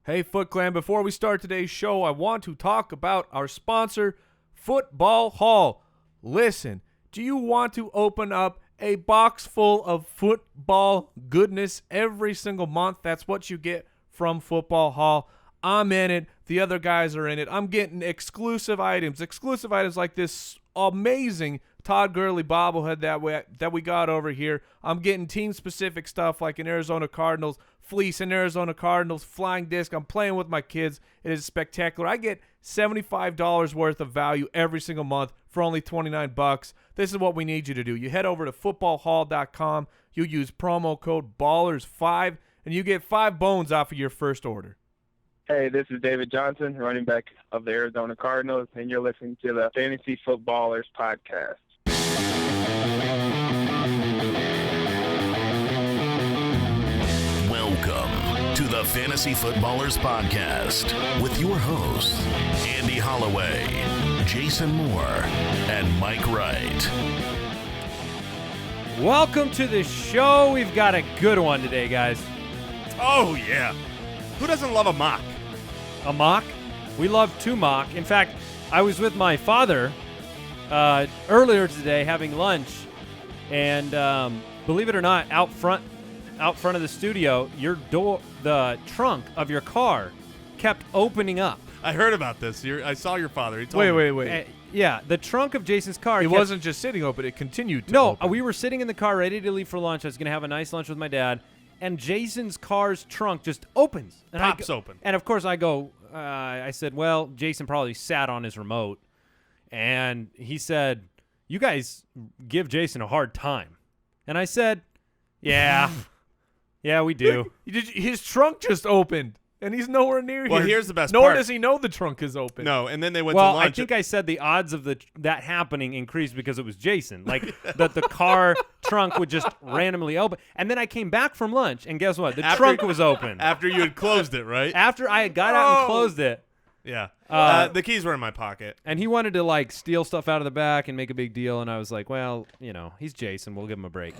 Hey, Foot Clan, before we start today's show, I want to talk about our sponsor, Football Hall. Listen, do you want to open up a box full of football goodness every single month? That's what you get from Football Hall. I'm in it. The other guys are in it. I'm getting exclusive items like this amazing Todd Gurley bobblehead that we got over here. I'm getting team-specific stuff like an Arizona Cardinals fleece, an Arizona Cardinals flying disc. I'm playing with my kids. It is spectacular. I get $75 worth of value every single month for only $29. This is what we need you to do. You head over to footballhall.com. You use promo code BALLERS5, and you get 5 bones off of your first order. Hey, this is David Johnson, running back of the Arizona Cardinals, and you're listening to the Fantasy Footballers Podcast. Welcome to the Fantasy Footballers Podcast with your hosts, Andy Holloway, Jason Moore, and Mike Wright. Welcome to the show. We've got a good one today, guys. Oh, yeah. Who doesn't love a mock? A mock? We love to mock. In fact, I was with my father earlier today having lunch, and believe it or not, out front of the studio, your door, the trunk of your car, kept opening up. I heard about this. I saw your father. He told me. Wait. Yeah, the trunk of Jason's car. It wasn't just sitting open. It continued to open. No, we were sitting in the car ready to leave for lunch. I was going to have a nice lunch with my dad, and Jason's car's trunk just opens. And Pops open. And, of course, I said, well, Jason probably sat on his remote. And he said, you guys give Jason a hard time. And I said, yeah. Yeah, we do. His trunk just opened, and he's nowhere near here. Well, here's the best Nor part. does he know the trunk is open. No, and then they went Well, to lunch. I think I said the odds of that happening increased because it was Jason. Like, the car trunk would just randomly open. And then I came back from lunch, and guess what? The trunk was open. After you had closed it, right? After I got out and closed it. Yeah. The keys were in my pocket. And he wanted to, like, steal stuff out of the back and make a big deal, and I was like, well, he's Jason. We'll give him a break.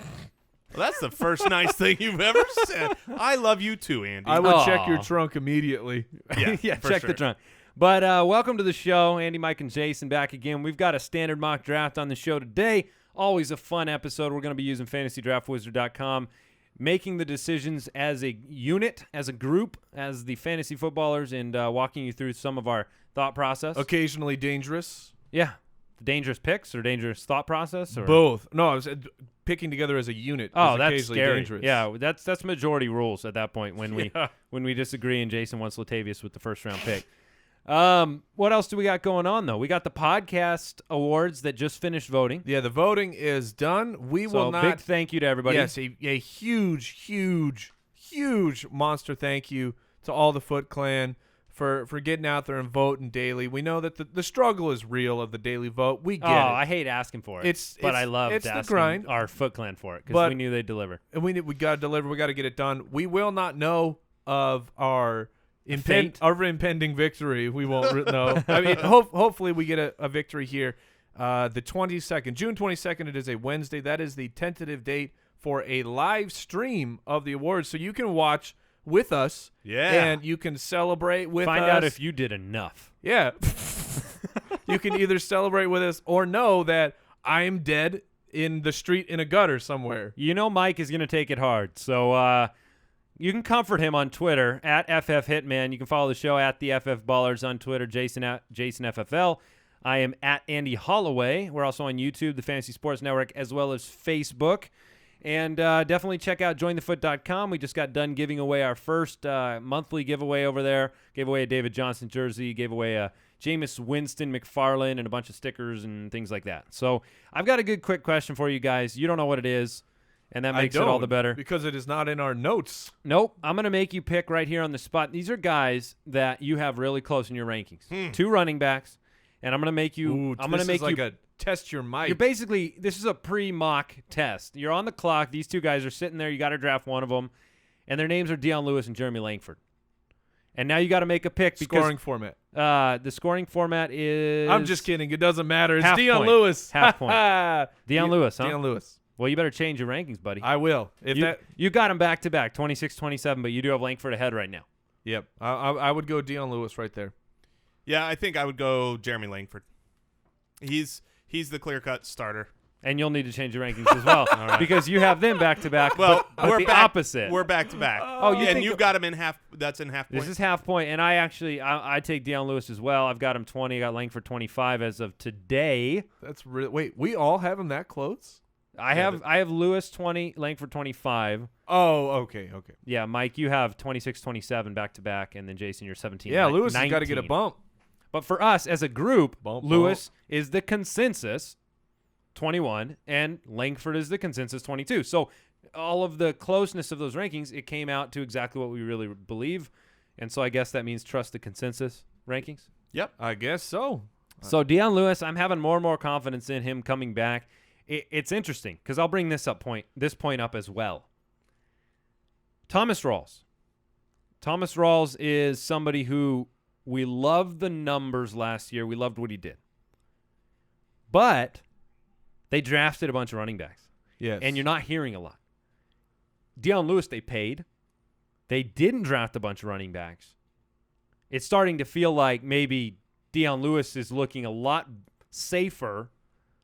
Well, that's the first nice thing you've ever said. I love you too, Andy. I would check your trunk immediately. Yeah, check sure. the trunk. But welcome to the show. Andy, Mike, and Jason back again. We've got a standard mock draft on the show today. Always a fun episode. We're going to be using fantasydraftwizard.com, making the decisions as a unit, as a group, as the fantasy footballers, and walking you through some of our thought process. Occasionally dangerous. Yeah. Dangerous picks or dangerous thought process? Or? Both. No, I was picking together as a unit. Oh, is that's occasionally scary. dangerous. Yeah, that's majority rules at that point when we disagree and Jason wants Latavius with the first round pick. What else do we got going on though? We got the podcast awards that just finished voting. Yeah, the voting is done. We will not. Big thank you to everybody. Yes, a huge monster thank you to all the Foot Clan for getting out there and voting daily. We know that the struggle is real of the daily vote. We get it. I hate asking for it. But I love it's the asking grind. our Foot Clan for it because we knew they'd deliver. And we got to deliver. We got to get it done. We will not know of our impending victory. We won't know. I mean, hopefully we get a victory here. The 22nd, June 22nd, it is a Wednesday. That is the tentative date for a live stream of the awards. So you can watch with us. Yeah. And you can celebrate with us. Find out if you did enough. Yeah. You can either celebrate with us or know that I'm dead in the street in a gutter somewhere. Mike is going to take it hard. So you can comfort him on Twitter at FFHitman. You can follow the show at the FF Ballers on Twitter, Jason at JasonFFL. I am at Andy Holloway. We're also on YouTube, the Fantasy Sports Network, as well as Facebook. And definitely check out jointhefoot.com. We just got done giving away our first monthly giveaway over there. Gave away a David Johnson jersey. Gave away a Jameis Winston McFarlane and a bunch of stickers and things like that. So I've got a good quick question for you guys. You don't know what it is, and that makes it all the better. Because it is not in our notes. Nope. I'm going to make you pick right here on the spot. These are guys that you have really close in your rankings. 2 running backs, and I'm going to make you. Ooh, I'm going to make like you a test your mic. You're basically, this is a pre-mock test. You're on the clock. These 2 guys are sitting there. You got to draft one of them, and their names are Dion Lewis and Jeremy Langford. And now you got to make a pick. Scoring format. The scoring format is. I'm just kidding. It doesn't matter. It's half Dion point. Lewis. Half point. Dion Lewis, huh? Dion Lewis. Well, you better change your rankings, buddy. I will. You got him back-to-back, 26-27, but you do have Langford ahead right now. Yep. I would go Dion Lewis right there. Yeah, I think I would go Jeremy Langford. He's the clear-cut starter. And you'll need to change your rankings as well because you have them back-to-back, Well, but we're the back, opposite. We're back-to-back. And you've got him in half. That's in half point. This is half point, and I take Dion Lewis as well. I've got him 20. I got Langford 25 as of today. That's really wait. We all have him that close? I have Lewis 20, Langford 25. Oh, okay. Yeah, Mike, you have 26, 27 back-to-back, and then Jason, you're 17. Yeah, Lewis has 19. got to get a bump. But for us as a group, Bump. Lewis is the consensus 21, and Langford is the consensus 22. So all of the closeness of those rankings, it came out to exactly what we really believe. And so I guess that means trust the consensus rankings. Yep. I guess so. So Dion Lewis, I'm having more and more confidence in him coming back. It's interesting because I'll bring this point up as well. Thomas Rawls. Thomas Rawls is somebody who we loved the numbers last year. We loved what he did. But they drafted a bunch of running backs. Yes. And you're not hearing a lot. Dion Lewis, they paid. They didn't draft a bunch of running backs. It's starting to feel like maybe Dion Lewis is looking a lot safer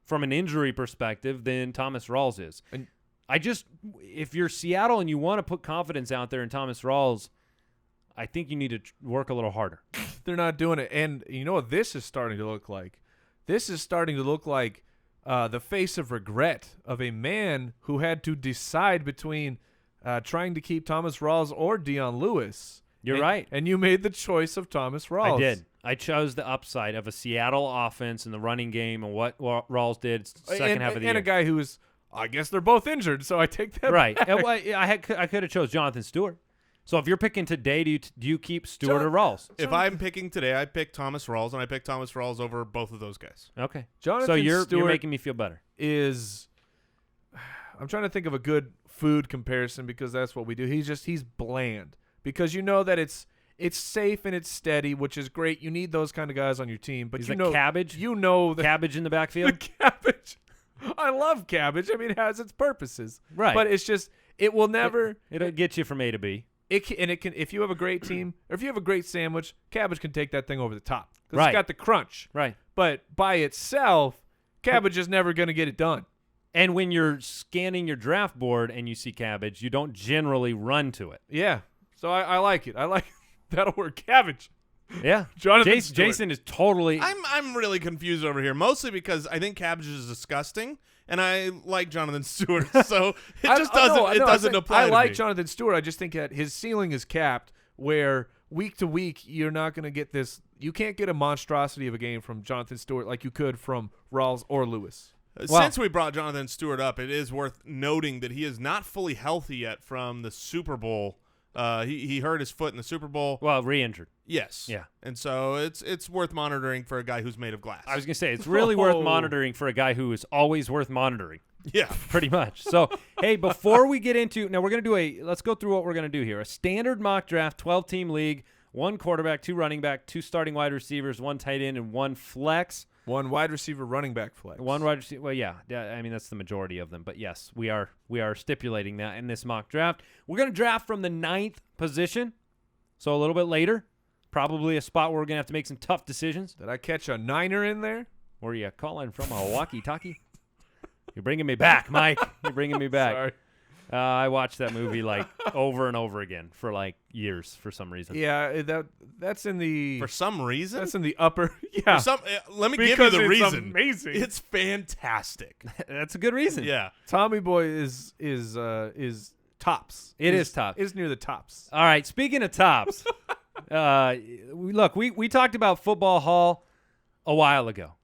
from an injury perspective than Thomas Rawls is. And if you're Seattle and you want to put confidence out there in Thomas Rawls, I think you need to work a little harder. they're not doing it. And you know what this is starting to look like? This is starting to look like the face of regret of a man who had to decide between trying to keep Thomas Rawls or Dion Lewis. You're right. And you made the choice of Thomas Rawls. I did. I chose the upside of a Seattle offense in the running game and what Rawls did second half of the year. And a guy who was, I guess they're both injured, so I take that right. back. I could have chose Jonathan Stewart. So if you're picking today, do you keep Stewart or Rawls? If I'm picking today, I pick Thomas Rawls, and I pick Thomas Rawls over both of those guys. Okay. Jonathan so you're Stewart making me feel better. I'm trying to think of a good food comparison because that's what we do. He's bland because you know that it's safe and it's steady, which is great. You need those kind of guys on your team. But He's you like know cabbage. You know the cabbage in the backfield. The cabbage. I love cabbage. I mean, it has its purposes. Right. But it's just it will never. It'll get you from A to B. It can if you have a great team or if you have a great sandwich, cabbage can take that thing over the top. Right. It's got the crunch. Right. But by itself, cabbage is never going to get it done. And when you're scanning your draft board and you see cabbage, you don't generally run to it. Yeah. So I like it. I like that'll work. Cabbage. Yeah. Jonathan Jason is totally. I'm really confused over here, mostly because I think cabbage is disgusting, and I like Jonathan Stewart, so it just doesn't apply. I to like me. Jonathan Stewart. I just think that his ceiling is capped, where week to week you're not going to get this. You can't get a monstrosity of a game from Jonathan Stewart like you could from Rawls or Lewis. Since we brought Jonathan Stewart up, it is worth noting that he is not fully healthy yet from the Super Bowl. He hurt his foot in the Super Bowl. Well, re-injured. Yes. Yeah. And so it's worth monitoring for a guy who's made of glass. I was going to say, it's really worth monitoring for a guy who is always worth monitoring. Yeah. Pretty much. So, hey, before we get into – now we're going to do let's go through what we're going to do here. A standard mock draft, 12-team league, 1 quarterback, 2 running back, 2 starting wide receivers, 1 tight end, and 1 flex. 1 wide receiver, running back flex. 1 wide receiver. Well, yeah. I mean, that's the majority of them. But, yes, we are stipulating that in this mock draft. We're going to draft from the 9th position, so a little bit later. Probably a spot where we're going to have to make some tough decisions. Did I catch a niner in there? Were you calling from a walkie-talkie? You're bringing me back, Mike. You're bringing me back. Sorry. I watched that movie like over and over again for like years for some reason. Yeah, that's in the For some reason? that's in the upper. Yeah, Let me give you Because the it's reason. amazing. It's fantastic. That's a good reason. Yeah. Tommy Boy is tops. It is tops. Is near the tops. All right. Speaking of tops, we talked about Football Hall a while ago,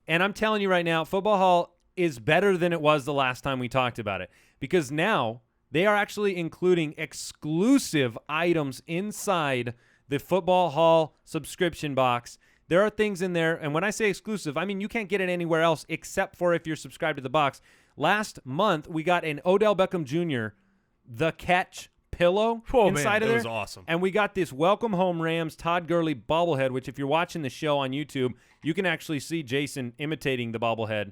and I'm telling you right now, Football Hall is better than it was the last time we talked about it because now they are actually including exclusive items inside the Football Hall subscription box. There are things in there, and when I say exclusive, I mean you can't get it anywhere else except for if you're subscribed to the box. Last month, we got an Odell Beckham Jr. The Catch pillow inside of there. It was awesome. And we got this Welcome Home Rams Todd Gurley bobblehead, which if you're watching the show on YouTube, you can actually see Jason imitating the bobblehead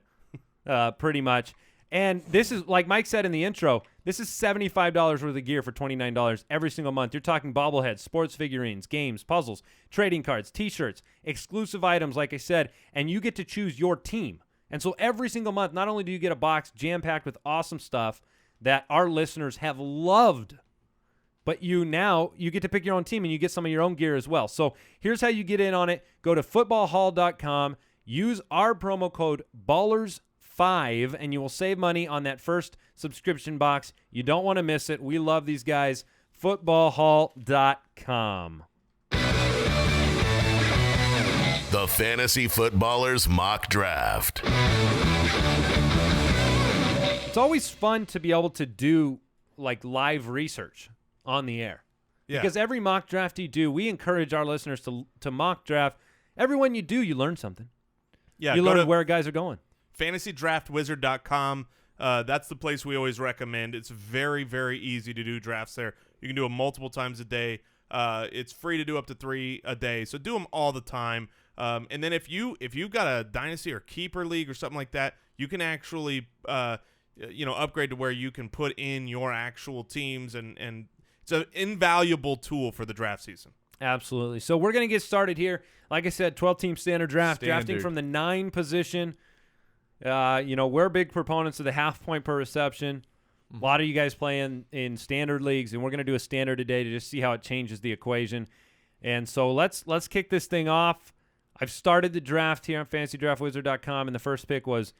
pretty much. And this is, like Mike said in the intro, this is $75 worth of gear for $29 every single month. You're talking bobbleheads, sports figurines, games, puzzles, trading cards, T-shirts, exclusive items, like I said, and you get to choose your team. And so every single month, not only do you get a box jam-packed with awesome stuff that our listeners have loved, but you get to pick your own team and you get some of your own gear as well. So here's how you get in on it. Go to footballhall.com, use our promo code BALLERS5, and you will save money on that first subscription box. You don't want to miss it. We love these guys. Footballhall.com. The Fantasy Footballers Mock Draft. It's always fun to be able to do like live research on the air. Yeah. Because every mock draft you do, we encourage our listeners to mock draft. Every one you do, you learn something. Yeah, you learn where guys are going. FantasyDraftWizard.com. That's the place we always recommend. It's very, very easy to do drafts there. You can do them multiple times a day. It's free to do up to 3 a day, so do them all the time. And then if you've got a dynasty or keeper league or something like that, you can actually upgrade to where you can put in your actual teams, and it's an invaluable tool for the draft season. Absolutely. So we're going to get started here. Like I said, 12-team standard draft, drafting from the 9 position. We're big proponents of the half point per reception. A lot of you guys play in standard leagues, and we're going to do a standard today to just see how it changes the equation. And so let's kick this thing off. I've started the draft here on FantasyDraftWizard.com, and the first pick was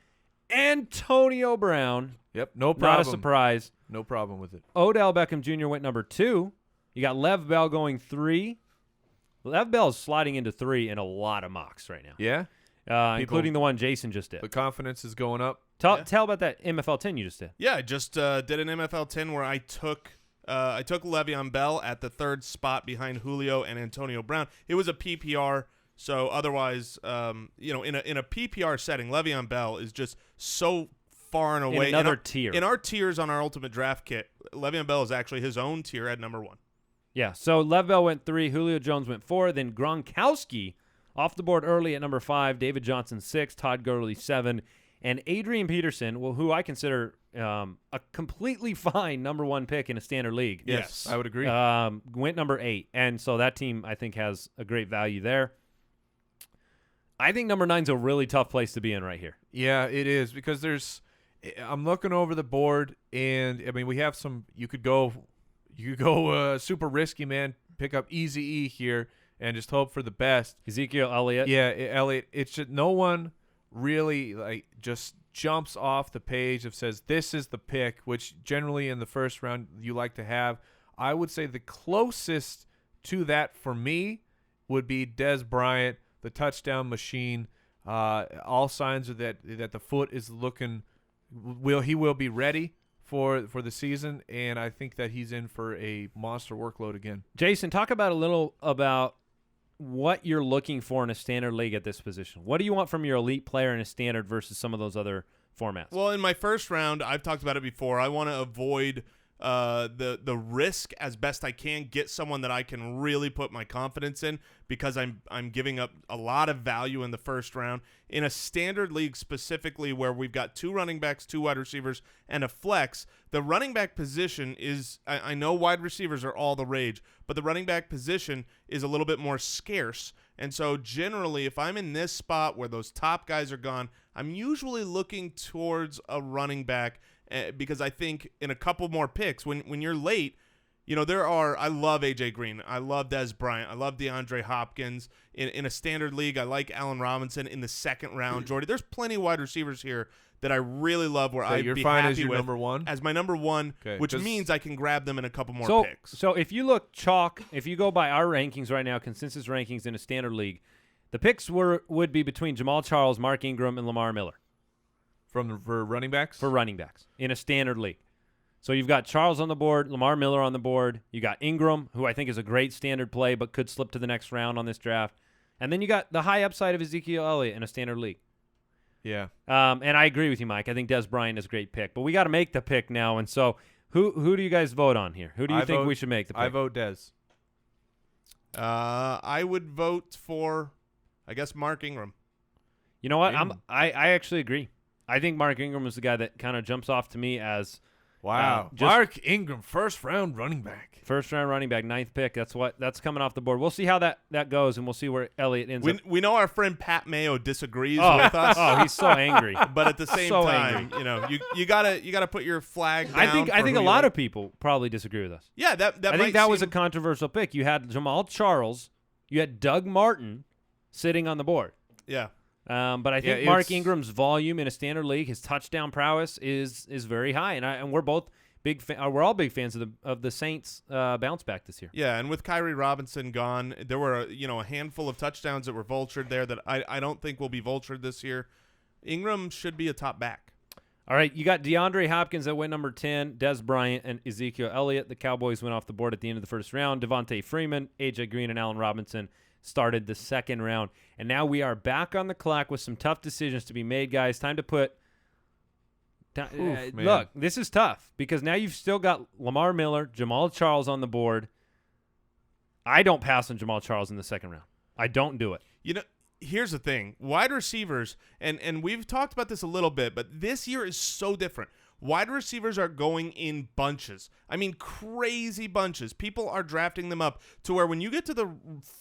Antonio Brown. Yep, no problem. Not a surprise. No problem with it. Odell Beckham Jr. went number 2. You got Lev Bell going 3. Lev Bell is sliding into 3 in a lot of mocks right now. Yeah? Including the one Jason just did. The confidence is going up. Tell about that MFL 10 you just did. Yeah, I just did an MFL 10 where I took Le'Veon Bell at the 3rd spot behind Julio and Antonio Brown. It was a PPR, so otherwise, in a PPR setting, Le'Veon Bell is just so far and away. In another tier. In our tiers on our Ultimate Draft Kit, Le'Veon Bell is actually his own tier at number 1. Yeah, so Lev Bell went 3, Julio Jones went 4, then Gronkowski off the board early at number 5, David Johnson 6, Todd Gurley 7, and Adrian Peterson, who I consider a completely fine number 1 pick in a standard league. Yes, I would agree. Went number 8, and so that team I think has a great value there. I think number 9's a really tough place to be in right here. Yeah, it is, because I'm looking over the board, and I mean we have some. You could go super risky, man. Pick up Easy E here and just hope for the best. Ezekiel Elliott. Yeah, Elliott. It's just no one really just jumps off the page that says this is the pick, which generally in the first round you like to have. I would say the closest to that for me would be Des Bryant, the touchdown machine. All signs are that the foot is looking. He will be ready for the season, and I think that he's in for a monster workload again. Jason, talk about a little about what you're looking for in a standard league at this position. What do you want from your elite player in a standard versus some of those other formats? Well, in my first round, I've talked about it before. I want to avoid the risk as best I can, get someone that I can really put my confidence in, because I'm giving up a lot of value in the first round. In a standard league specifically where we've got 2 running backs, 2 wide receivers, and a flex, the running back position is, I know wide receivers are all the rage, but the running back position is a little bit more scarce. And so generally, if I'm in this spot where those top guys are gone, I'm usually looking towards a running back, because I think in a couple more picks, when you're late, I love A.J. Green. I love Des Bryant. I love DeAndre Hopkins. In a standard league, I like Allen Robinson in the 2nd round. Jordy, there's plenty of wide receivers here that I really love where I'd be fine happy as your with. number 1? As my number 1, okay, which means I can grab them in a couple more picks. So if you look if you go by our rankings right now, consensus rankings in a standard league, the picks would be between Jamaal Charles, Mark Ingram, and Lamar Miller. For running backs? For running backs in a standard league. So you've got Charles on the board, Lamar Miller on the board. You got Ingram, who I think is a great standard play but could slip to the next round on this draft. And then you got the high upside of Ezekiel Elliott in a standard league. Yeah. And I agree with you, Mike. I think Des Bryant is a great pick. But we got to make the pick now. And so who do you guys vote on here? Who do you think we should make the pick? I vote Des. I would vote for, I guess, Mark Ingram. You know what? I actually agree. I think Mark Ingram was the guy that kind of jumps off to me as Wow. Mark Ingram, first-round running back. First-round running back, 9th pick. That's coming off the board. We'll see how that goes, and we'll see where Elliott ends up. We know our friend Pat Mayo disagrees with us. Oh, he's so angry. But at the same time, you gotta put your flag down. I think a lot of people probably disagree with us. Yeah, I think that was a controversial pick. You had Jamaal Charles, you had Doug Martin sitting on the board. Yeah. But I think Mark Ingram's volume in a standard league, his touchdown prowess is very high, and we're both we're all big fans of the Saints bounce back this year. Yeah, and with Kyrie Robinson gone, there were a handful of touchdowns that were vultured there that I don't think will be vultured this year. Ingram should be a top back. All right, you got DeAndre Hopkins that went number 10, Des Bryant, and Ezekiel Elliott. The Cowboys went off the board at the end of the first round. Devontae Freeman, A.J. Green, and Allen Robinson started the second round. And now we are back on the clock with some tough decisions to be made, guys. Time to put look, this is tough because now you've still got Lamar Miller, Jamaal Charles on the board. I don't pass on Jamaal Charles in the second round. I don't do it. Here's the thing. Wide receivers, and we've talked about this a little bit, but this year is so different. Wide receivers are going in bunches. I mean, crazy bunches. People are drafting them up to where when you get to the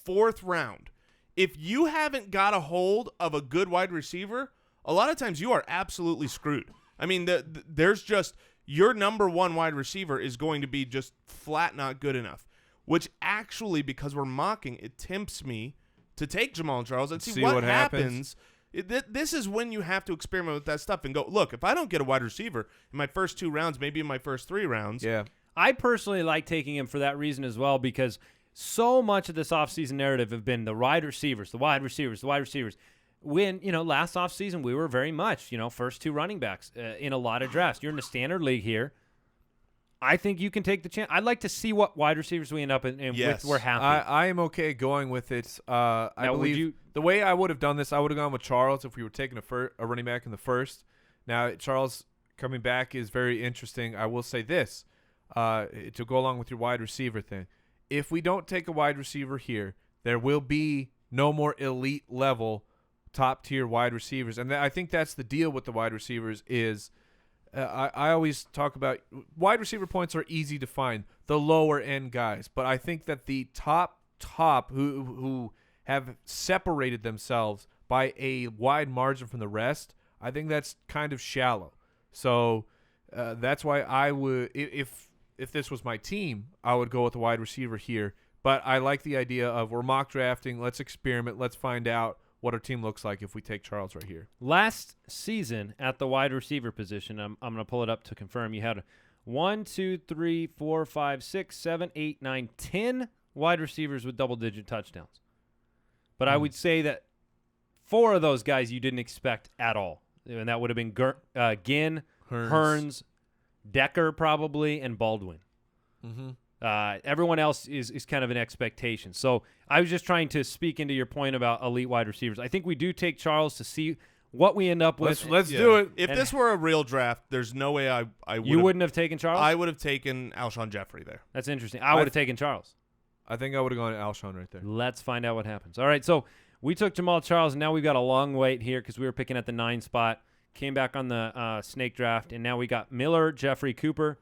4th round, if you haven't got a hold of a good wide receiver, a lot of times you are absolutely screwed. I mean, there's just your number 1 wide receiver is going to be just flat not good enough, which actually, because we're mocking, it tempts me to take Jamaal Charles and see what happens. This is when you have to experiment with that stuff and go, look, if I don't get a wide receiver in my first 2 rounds, maybe in my first 3 rounds. Yeah. I personally like taking him for that reason as well because so much of this offseason narrative have been the wide receivers. When, last offseason we were very much, first 2 running backs in a lot of drafts. You're in the standard league here. I think you can take the chance. I'd like to see what wide receivers we end up in yes. with. We're happy. I am okay going with it. I believe the way I would have done this, I would have gone with Charles if we were taking a running back in the first. Now, Charles coming back is very interesting. I will say this, to go along with your wide receiver thing. If we don't take a wide receiver here, there will be no more elite level top-tier wide receivers. And I think that's the deal with the wide receivers is I always talk about wide receiver points are easy to find, the lower-end guys. But I think that the top who have separated themselves by a wide margin from the rest, I think that's kind of shallow. So that's why I would, if this was my team, I would go with a wide receiver here. But I like the idea of we're mock drafting. Let's experiment. Let's find out what our team looks like if we take Charles right here. Last season at the wide receiver position, I'm going to pull it up to confirm. You had 1, 2, 3, 4, 5, 6, 7, 8, 9, 10 wide receivers with double-digit touchdowns. But I would say that 4 of those guys you didn't expect at all. And that would have been Ginn, Hearns, Decker probably, and Baldwin. Mm-hmm. Everyone else is kind of an expectation. So I was just trying to speak into your point about elite wide receivers. I think we do take Charles to see what we end up with. Let's do it. If this were a real draft, there's no way I would. You wouldn't have taken Charles? I would have taken Alshon Jeffrey there. That's interesting. I would have taken Charles. I think I would have gone to Alshon right there. Let's find out what happens. All right, so we took Jamaal Charles, and now we've got a long wait here because we were picking at the 9 spot. Came back on the snake draft, and now we got Miller, Jeffrey Cooper,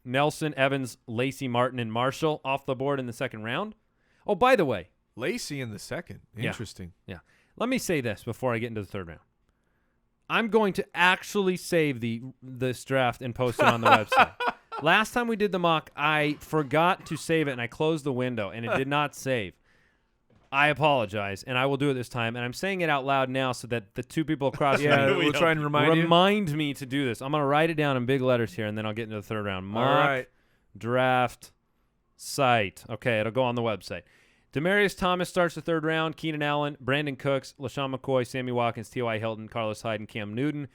Nelson, Evans, Lacey, Martin, and Marshall off the board in the second round. Oh, by the way. Lacey in the second. Interesting. Yeah. Let me say this before I get into the third round. I'm going to actually save this draft and post it on the website. Last time we did the mock, I forgot to save it, and I closed the window, and it did not save. I apologize, and I will do it this time. And I'm saying it out loud now so that the 2 people across from me we'll try and remind me to do this. I'm going to write it down in big letters here, and then I'll get into the third round. Mock draft site. Okay, it'll go on the website. Demaryius Thomas starts the third round. Keenan Allen, Brandon Cooks, LaShawn McCoy, Sammy Watkins, T.Y. Hilton, Carlos Hyde, and Cam Newton.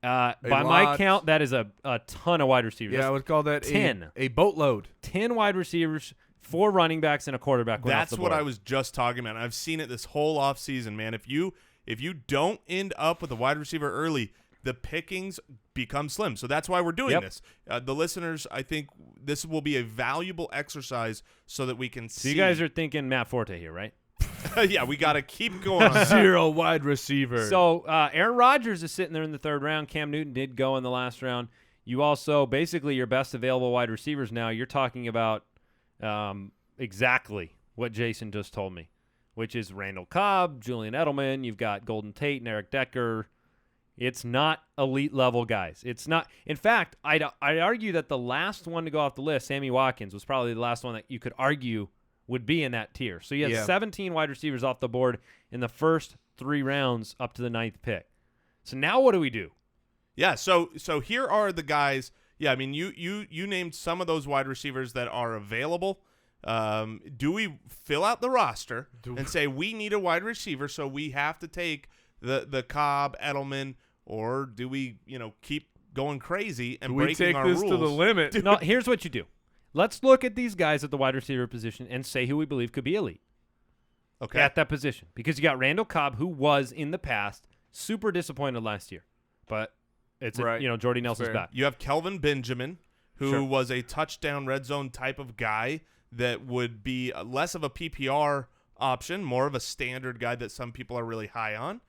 By my count, that is a ton of wide receivers. Yeah, I would call that 10. A boatload. 10 wide receivers, 4 running backs, and a quarterback. That's what I was just talking about. I've seen it this whole offseason, man. If you don't end up with a wide receiver early, the pickings become slim. So that's why we're doing this. The listeners, I think this will be a valuable exercise so that we can see. So you guys are thinking Matt Forte here, right? Yeah, we got to keep going on that. 0 wide receiver. So Aaron Rodgers is sitting there in the third round. Cam Newton did go in the last round. You also, basically, your best available wide receivers now, you're talking about exactly what Jason just told me, which is Randall Cobb, Julian Edelman. You've got Golden Tate and Eric Decker. It's not elite level guys. It's not. In fact, I'd argue that the last one to go off the list, Sammy Watkins, was probably the last one that you could argue would be in that tier. So you have 17 wide receivers off the board in the first 3 rounds up to the 9th pick. So now what do we do? Yeah, so here are the guys. Yeah, I mean, you named some of those wide receivers that are available. Do we fill out the roster and say we need a wide receiver, so we have to take the Cobb, Edelman, or do we, keep going crazy and breaking our rules? Do we take this to the limit? No, here's what you do. Let's look at these guys at the wide receiver position and say who we believe could be elite. Okay. At that position. Because you got Randall Cobb, who was, in the past, super disappointed last year. But it's, right. Jordy Nelson's back. You have Kelvin Benjamin, who Sure. was a touchdown red zone type of guy that would be less of a PPR option, more of a standard guy that some people are really high on.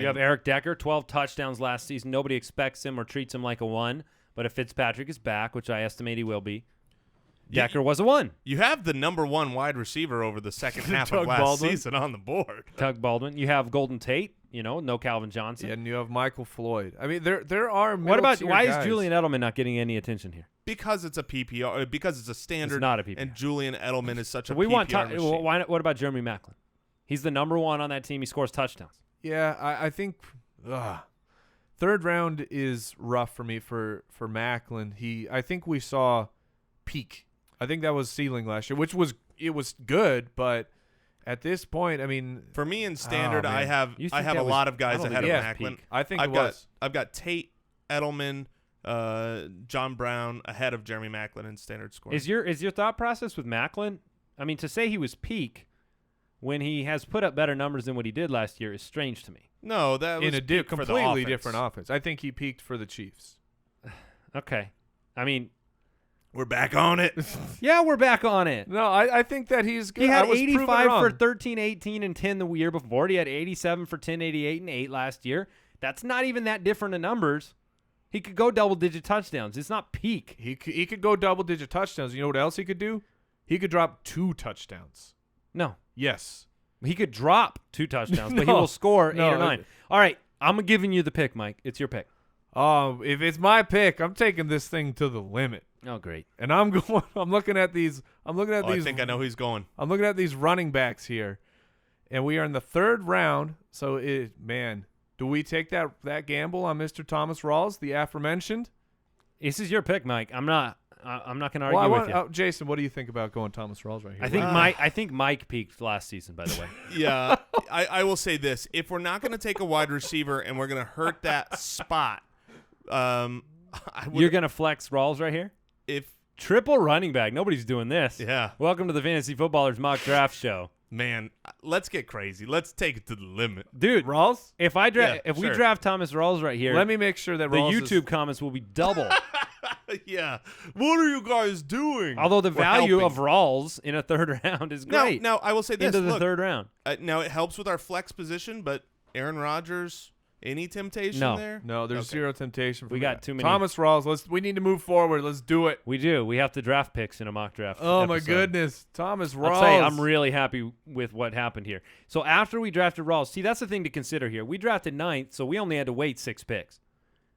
You have Eric Decker, 12 touchdowns last season. Nobody expects him or treats him like a 1. But if Fitzpatrick is back, which I estimate he will be, Decker was a 1. You have the number 1 wide receiver over the second half of Doug last Baldwin. season on the board. Doug Baldwin. You have Golden Tate, no Calvin Johnson. Yeah, and you have Michael Floyd. I mean, there are What about middle-tier why guys. is Julian Edelman not getting any attention here? Because it's a PPR, because it's a standard. It's not a PPR. And Julian Edelman is such a We PPR want machine. what about Jeremy Maclin? He's the number 1 on that team. He scores touchdowns. Yeah, I think third round is rough for me for Macklin. I think we saw peak. I think that was ceiling last year, which was good, but at this point, I mean, For me in standard, Oh, man. I have You a think that was- lot of guys I don't ahead of think it was Macklin. peak. I think I've got Tate, Edelman, John Brown ahead of Jeremy Macklin in standard scoring. Is your thought process with Maclin? I mean, to say he was peak when he has put up better numbers than what he did last year is strange to me. No, that was in a peak for the completely offense. different offense. I think he peaked for the Chiefs. Okay. I mean, We're back on it. yeah, we're back on it. No, I think that he's good. He had I was proven 85 for wrong. 13, 18, and 10 the year before. He had 87 for 10, 88, and 8 last year. That's not even that different in numbers. He could go double-digit touchdowns. It's not peak. He could go double-digit touchdowns. You know what else he could do? He could drop 2 touchdowns. No. Yes. He could drop 2 touchdowns, but he No. will score 8 No. or 9. All right, I'm giving you the pick, Mike. It's your pick. If it's my pick, I'm taking this thing to the limit. Oh, great. And I'm going. I'm looking at these. I think I know who he's going. I'm looking at these running backs here, and we are in the 3rd round. So, do we take that gamble on Mr. Thomas Rawls, the aforementioned? This is your pick, Mike. I'm not going to argue with you. Jason, what do you think about going Thomas Rawls right here? I think Mike peaked last season, by the way. Yeah, I will say this: if we're not going to take a wide receiver and we're going to hurt that spot, You're going to flex Rawls right here? if Triple running back. Nobody's doing this. yeah, Welcome to the Fantasy Footballers Mock Draft Show. man, let's get crazy. Let's take it to the limit. Dude, Rawls? if we sure. draft Thomas Rawls right here, Let me make sure that the Rawls YouTube is, comments will be double. Yeah, what are you guys doing? Although the We're value helping. of Rawls in a 3rd round is great. Now I will say this: into the look, 3rd round. now it helps with our flex position, but Aaron Rodgers, any temptation No. there? No, there's Okay. zero temptation. For We that. got too many. Thomas Rawls. We need to move forward. Let's do it. We do. We have to draft picks in a mock draft. Oh my episode. goodness, Thomas Rawls. I'll tell you, I'm really happy with what happened here. So after we drafted Rawls, see, that's the thing to consider here. We drafted 9th, so we only had to wait 6 picks.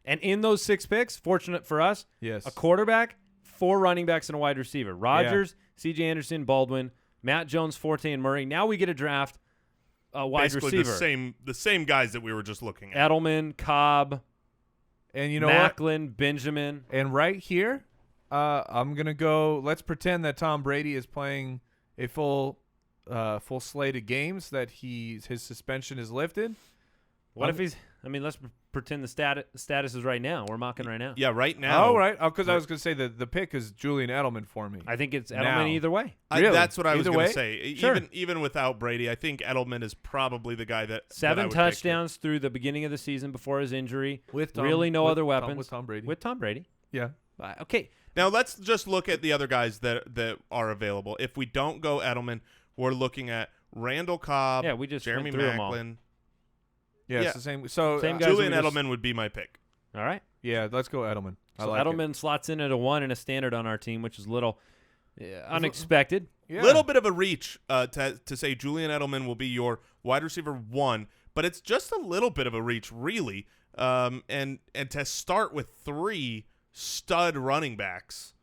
And in those 6 picks, fortunate for us, Yes. a quarterback, 4 running backs, and a wide receiver. Rodgers, C.J. Anderson, Baldwin, Matt Jones, Forte, and Murray. Now we get to draft a wide Basically receiver. the same guys that we were just looking at. Edelman, Cobb, And you know what? Maclin, Benjamin. And right here, I'm gonna go. Let's pretend that Tom Brady is playing a full slate of games. That his suspension is lifted. What if he's? I mean, let's pretend the status is right now. We're mocking right now. Yeah, right now. Oh, right. Because I was gonna say the pick is Julian Edelman for me. I think it's Edelman Now. either way. Really? That's what I was Either going way? to say. Sure. Even without Brady, I think Edelman is probably the guy that 7 that I would pick here. touchdowns through the beginning of the season before his injury. With Tom, really no with other Tom- weapons. with Tom Brady. With Tom Brady. Yeah. Okay. Now let's just look at the other guys that are available. If we don't go Edelman, we're looking at Randall, Cobb, Yeah, we just Jeremy went through 'em all. Macklin. Yeah, Yeah. it's the same. So Same guys Julian we just- Edelman would be my pick. All right. Yeah, let's go Edelman. I So like Edelman slots in at a 1 and a standard on our team, which is a little unexpected. it. Yeah. Little bit of a reach to say Julian Edelman will be your wide receiver 1, but it's just a little bit of a reach, really. And to start with 3 stud running backs,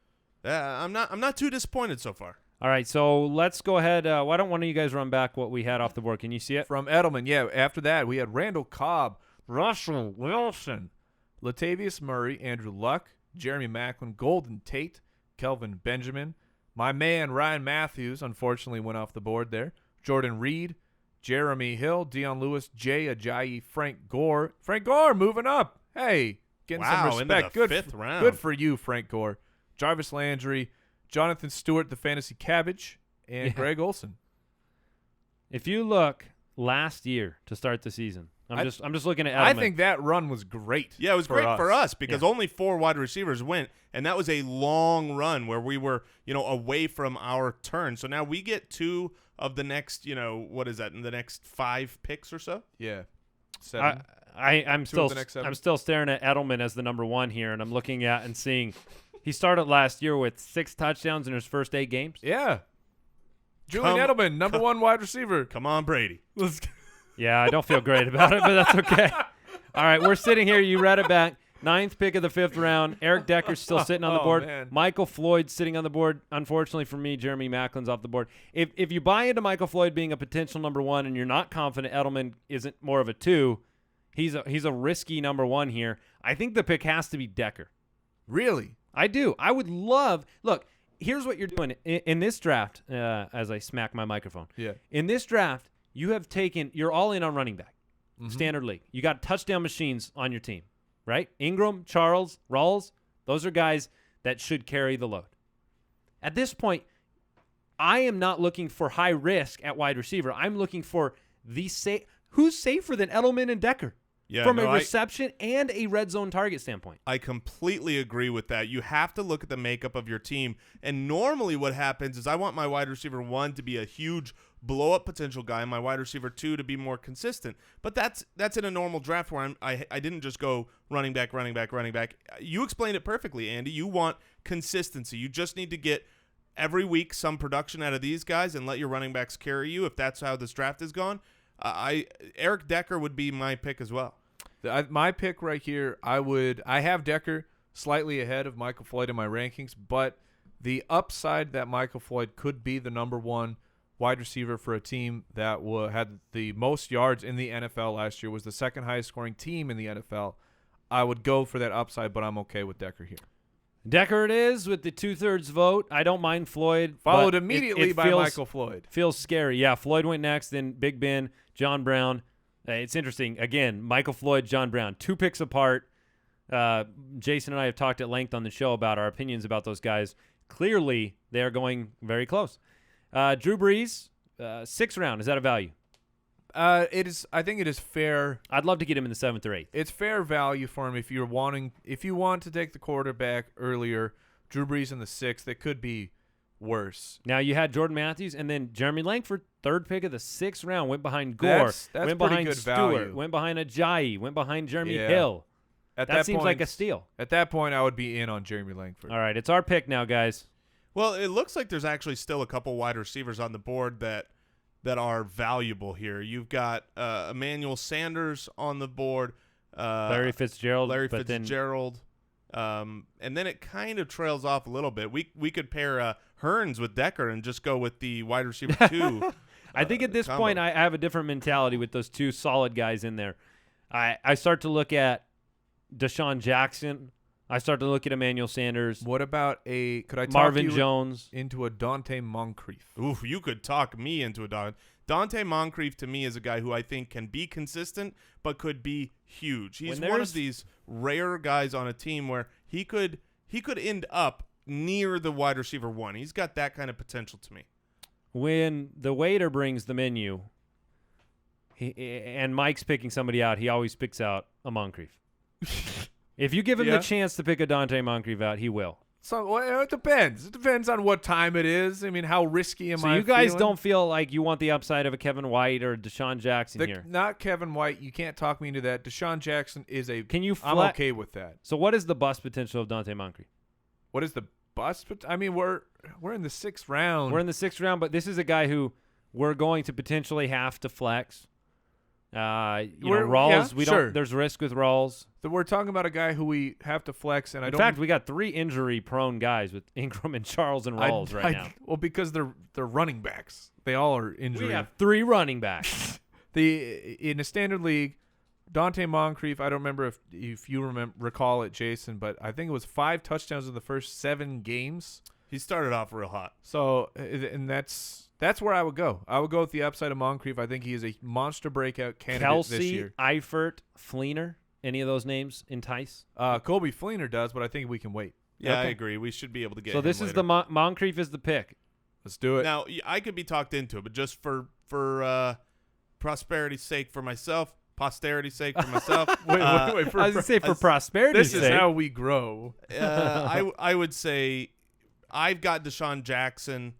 I'm not too disappointed so far. All right, so let's go ahead. Why don't one of you guys run back what we had off the board? Can you see it? From Edelman, yeah. After that, we had Randall Cobb, Russell Wilson, Latavius Murray, Andrew Luck, Jeremy Macklin, Golden Tate, Kelvin Benjamin. My man Ryan Matthews, unfortunately, went off the board there. Jordan Reed, Jeremy Hill, Dion Lewis, Jay Ajayi, Frank Gore. Frank Gore moving up. Hey, getting Wow, some into respect. the Good, fifth round. Good for you, Frank Gore. Jarvis Landry, Jonathan Stewart, the fantasy cabbage, and Yeah. Greg Olson. If you look last year to start the season, I'm just looking at Edelman. I think that run was great. Yeah, it was great for us because Yeah. only 4 wide receivers went, and that was a long run where we were, away from our turn. So now we get 2 of the next, what is that, in the next 5 picks or so? Yeah. 7. I'm Two of still the next 7. I'm still staring at Edelman as the number 1 here, and I'm looking at and seeing he started last year with 6 touchdowns in his first 8 games. Yeah. Julian Edelman, number 1 wide receiver. Come on, Brady. Yeah, I don't feel great about it, but that's okay. All right, we're sitting here. You read it back. 9th pick of the 5th round. Eric Decker's still sitting on the Oh, board. man. Michael Floyd sitting on the board. Unfortunately for me, Jeremy Macklin's off the board. If you buy into Michael Floyd being a potential number 1 and you're not confident Edelman isn't more of a 2, he's a risky number 1 here. I think the pick has to be Decker. Really? I do. I would love – look, here's what you're doing. In this draft, as I smack my microphone. Yeah. In this draft, you're all in on running back. Standard league. You got touchdown machines on your team, right? Ingram, Charles, Rawls, those are guys that should carry the load. At this point, I am not looking for high risk at wide receiver. I'm looking for who's safer than Edelman and Decker from a reception and a red zone target standpoint. I completely agree with that. You have to look at the makeup of your team. And normally what happens is I want my wide receiver 1 to be a huge blow-up potential guy and my wide receiver 2 to be more consistent. But that's in a normal draft where I didn't just go running back. You explained it perfectly, Andy. You want consistency. You just need to get every week some production out of these guys and let your running backs carry you if that's how this draft is gone. Eric Decker would be my pick as well. My pick right here, I have Decker slightly ahead of Michael Floyd in my rankings, but the upside that Michael Floyd could be the number 1 wide receiver for a team that had the most yards in the NFL last year, was the second highest scoring team in the NFL. I would go for that upside, but I'm okay with Decker here. Decker it is with the 2/3 vote. I don't mind Floyd. Followed but immediately it by feels, Michael Floyd. Feels scary. Yeah, Floyd went next, then Big Ben, John Brown. It's interesting. Again, Michael Floyd, John Brown, 2 picks apart. Jason and I have talked at length on the show about our opinions about those guys. Clearly, they're going very close. Drew Brees, 6th round. Is that a value? It is. I think it is fair. I'd love to get him in the 7th or 8th. It's fair value for him if you want to take the quarterback earlier. Drew Brees in the 6th. It could be worse. Now you had Jordan Matthews and then Jeremy Langford, 3rd pick of the 6th round, went behind Gore, That's went pretty behind good Stewart, value. went behind Ajayi, went behind Jeremy Yeah. Hill. At That seems point, like a steal. At that point, I would be in on Jeremy Langford. All right, it's our pick now, guys. Well, it looks like there's actually still a couple wide receivers on the board that are valuable here. You've got Emmanuel Sanders on the board. Larry Fitzgerald. Larry but Fitzgerald. And then it kind of trails off a little bit. We could pair Hearns with Decker and just go with the wide receiver 2. I think at this combo. point I have a different mentality with those 2 solid guys in there. I start to look at DeSean Jackson. I start to look at Emmanuel Sanders. What about could I talk Marvin you Jones. into a Donte Moncrief? Oof, you could talk me into a dog. Donte Moncrief to me is a guy who I think can be consistent but could be huge. He's one of these rare guys on a team where he could end up near the wide receiver 1. He's got that kind of potential to me. When the waiter brings the menu and Mike's picking somebody out, he always picks out a Moncrief. If you give him the chance to pick a Donte Moncrief out, he will. So well, it depends. It depends on what time it is. I mean, how risky am I? So you guys feeling? don't feel like you want the upside of a Kevin White or DeSean Jackson here? Not Kevin White. You can't talk me into that. DeSean Jackson is a. Can you? I'm okay with that. So what is the bust potential of Donte Moncrief? What is the bust? I mean, we're in the 6th round. We're in the 6th round, but this is a guy who we're going to potentially have to flex. Rawls. Sure. There's risk with Rawls. So we're talking about a guy who we have to flex, and In fact, we got 3 injury-prone guys with Ingram and Charles and Rawls now. Well, because they're running backs. They all are injured. We have 3 running backs. In a standard league, Donte Moncrief. I don't remember if you recall it, Jason, but I think it was 5 touchdowns in the first 7 games. He started off real hot. So, and that's where I would go. I would go with the upside of Moncrief. I think he is a monster breakout candidate this year. Kelsey, Eifert, Fleener. Any of those names entice? Colby Fleener does, but I think we can wait. Yeah, Okay. I agree. We should be able to get. So him this is later. the Moncrief is the pick. Let's do it. Now I could be talked into it, but just for prosperity's sake for myself, posterity's sake for myself. wait. I was going to say for prosperity's This sake. is how we grow. I would say I've got DeSean Jackson,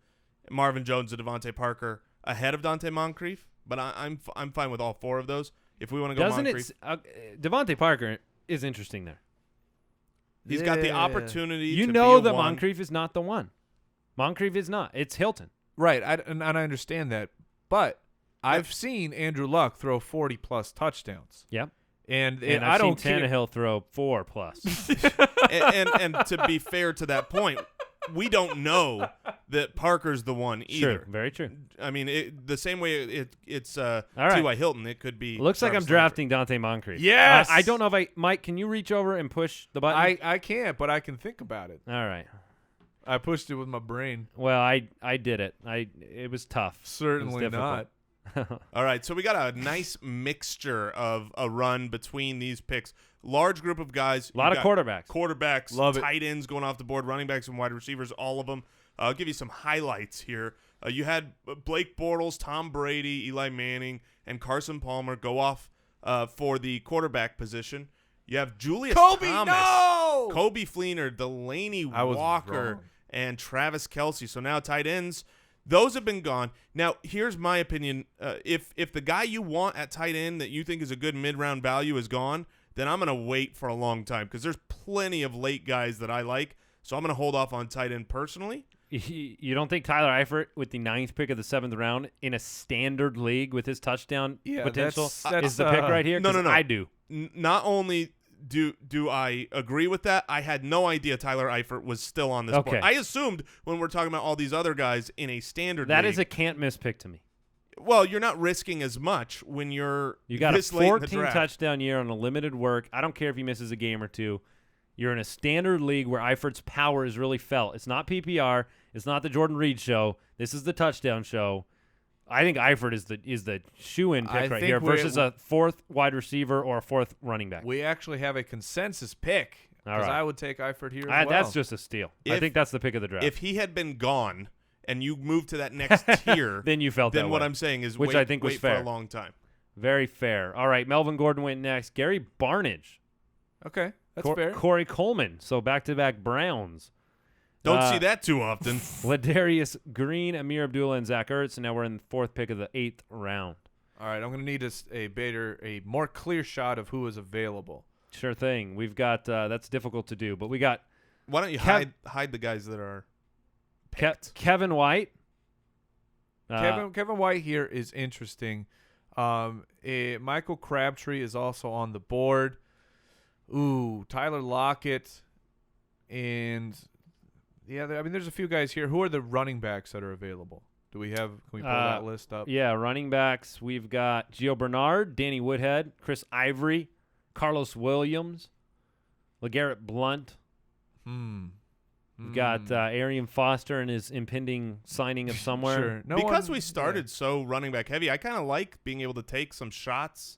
Marvin Jones, and Devontae Parker ahead of Donte Moncrief, but I'm fine with all 4 of those. If we want to go Doesn't Moncrief, it? Devontae Parker is interesting there. he's got the opportunity. You to know be a that one. Moncrief is not the one. Moncrief is not. It's Hilton. Right, and I understand that, but I've seen Andrew Luck throw 40-plus touchdowns. Yep. And And I I've don't seen care. Tannehill throw 4+. and to be fair to that point, we don't know that Parker's the one either. True. Very true. I mean, the same way it's All right. T.Y. Hilton, it could be. Looks like I'm Travis drafting Donte Moncrief. Yes! I don't know if Mike, can you reach over and push the button? I can't, but I can think about it. All right. I pushed it with my brain. Well, I did it. It was tough. Certainly It was not. difficult. All right, so we got a nice mixture of a run between these picks. Large group of guys. A lot You've of got quarterbacks. Quarterbacks, Love it. tight ends going off the board, running backs and wide receivers, all of them. I'll give you some highlights here. You had Blake Bortles, Tom Brady, Eli Manning, and Carson Palmer go off for the quarterback position. You have Julius Kobe, Thomas, no! Kobe Fleener, Delaney I was Walker, wrong. and Travis Kelce. So now tight ends, those have been gone. Now, here's my opinion. If the guy you want at tight end that you think is a good mid-round value is gone, then I'm going to wait for a long time because there's plenty of late guys that I like. So I'm going to hold off on tight end personally. You don't think Tyler Eifert with the 9th pick of the 7th round in a standard league with his touchdown potential that's, is the pick right here? No. 'Cause I do. Not only do I agree with that, I had no idea Tyler Eifert was still on this Okay. board. I assumed when we're talking about all these other guys in a standard That league, is a can't miss pick to me. well, you're not risking as much when you're You got a this late in the 14 draft. touchdown year on a limited work. I don't care if he misses a game or two. You're in a standard league where Eifert's power is really felt. It's not PPR. It's not the Jordan Reed show. This is the touchdown show. I think Eifert is the shoe-in I pick right think here we're- versus a 4th wide receiver or a 4th running back. We actually have a consensus pick All because right. I would take Eifert here as well. That's just a steal. I If- think that's the pick of the draft. If he had been gone and you moved to that next tier, Then you felt then that what way. I'm saying is Which wait, I think was wait fair. for a long time. Very fair. All right, Melvin Gordon went next. Gary Barnidge. Okay, that's fair. Corey Coleman. So back-to-back Browns. Don't see that too often. Ladarius Green, Amir Abdullah, and Zach Ertz. And now we're in the 4th pick of the 8th round. All right, I'm going to need a more clear shot of who is available. Sure thing. We've got that's difficult to do, but we got Why don't you hide the guys that are picked? Kevin White. Kevin White here is interesting. Michael Crabtree is also on the board. Ooh, Tyler Lockett, and there's a few guys here. Who are the running backs that are available? Can we pull that list up? Yeah, running backs. We've got Gio Bernard, Danny Woodhead, Chris Ivory, Carlos Williams, LeGarrette Blount. We've got Arian Foster and his impending signing of somewhere. Sure. Because we started so running back heavy, I kind of like being able to take some shots